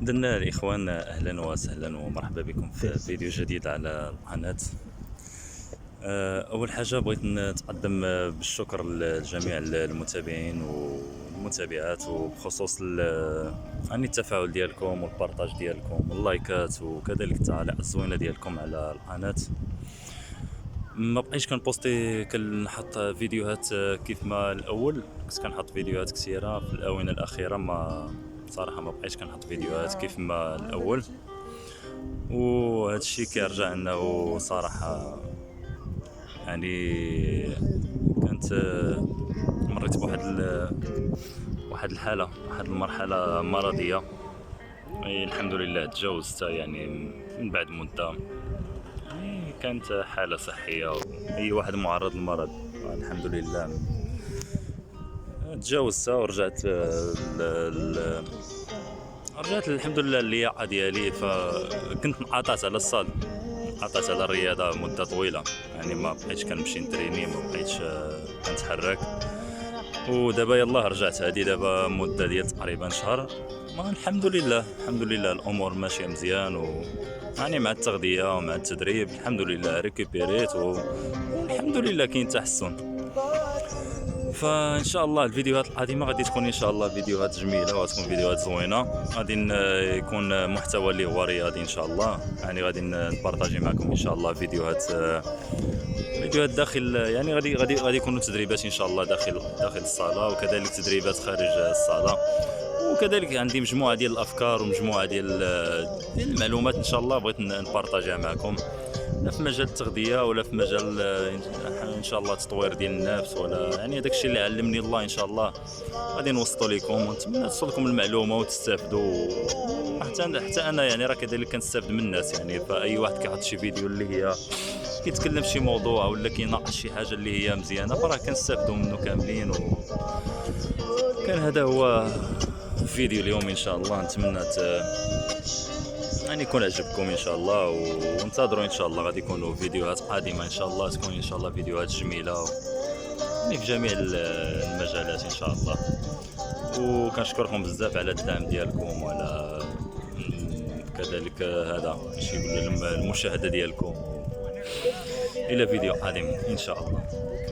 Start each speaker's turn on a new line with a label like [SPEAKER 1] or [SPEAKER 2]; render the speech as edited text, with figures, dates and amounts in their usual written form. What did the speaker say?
[SPEAKER 1] إذن الإخوان، أهلا وسهلا ومرحبا بكم في فيديو جديد على القناة. أول حاجة بغيت نتقدم بالشكر لجميع المتابعين والمتابعات، وبخصوص يعني التفاعل ديالكم والبارطاج ديالكم واللايكات، وكذلك التعاليق الزوينة ديالكم على القناة. ما بقيتش كنبوستي كنحط فيديوهات كيف ما الاول كنت كنحط فيديوهات كثيره. في الاونه الاخيره ما صراحه ما بقيتش كنحط فيديوهات كيف ما الاول، وهذا الشيء كيرجع انه صراحه يعني كانت مريت واحد الحاله، واحد المرحله مرضيه. الحمد لله تجاوزتها يعني من بعد مده. كانت حالة صحية، أي واحد معرض للمرض الحمد لله تجاوزتها ورجعت رجعت الحمد لله اللياقة ديالي. فكنت انقطعت على الصال، انقطعت على الرياضة مدة طويلة، يعني ما بقيتش كنمشي نتريني، ما بقيتش كنتحرك. ودابا يلاه رجعت، هذه دابا مدة ديال تقريبا شهر. الحمد لله الحمد لله الامور ماشيه مزيان، يعني مع التغذيه ومع التدريب الحمد لله ريكوبيريت، والحمد لله كاين تحسن. فان شاء الله الفيديوهات القادمه غادي تكون ان شاء الله فيديوهات جميله، وغتكون فيديوهات زوينه. غادي يكون محتوى اللي هو رياضي ان شاء الله، يعني غادي نبارطاجي معكم ان شاء الله فيديوهات داخل، يعني غادي يكونوا تدريبات ان شاء الله داخل الصاله، وكذلك تدريبات خارج الصاله. وكذلك عندي مجموعه ديال الافكار ومجموعه ديال المعلومات ان شاء الله بغيت نبارطاجيها معكم، لا في مجال التغذيه ولا في مجال ان شاء الله تطوير ديال النفس، ولا يعني هذاك الشيء اللي علمني الله ان شاء الله غادي نوصلوا لكم، ونتمنى توصلكم المعلومه وتستافدوا. حتى انا يعني راه كذلك كنستافد من الناس، يعني فاي واحد كيحط شي فيديو اللي هي كيتكلم في شي موضوع ولا كيناقش شي حاجه اللي هي مزيانه، فراه كنستافدوا منه كاملين. كان هذا هو فيديو اليوم ان شاء الله. نتمنى يعني يكون عجبكم ان شاء الله، وانتظروا ان شاء الله غادي يكونوا فيديوهات قادمه ان شاء الله، تكون ان شاء الله فيديوهات جميله يعني في جميع المجالات ان شاء الله. وكنشكركم بزاف على الدعم ديالكم، وعلى كذلك هذا شي يقول المشاهده ديالكم. الى فيديو قادم ان شاء الله.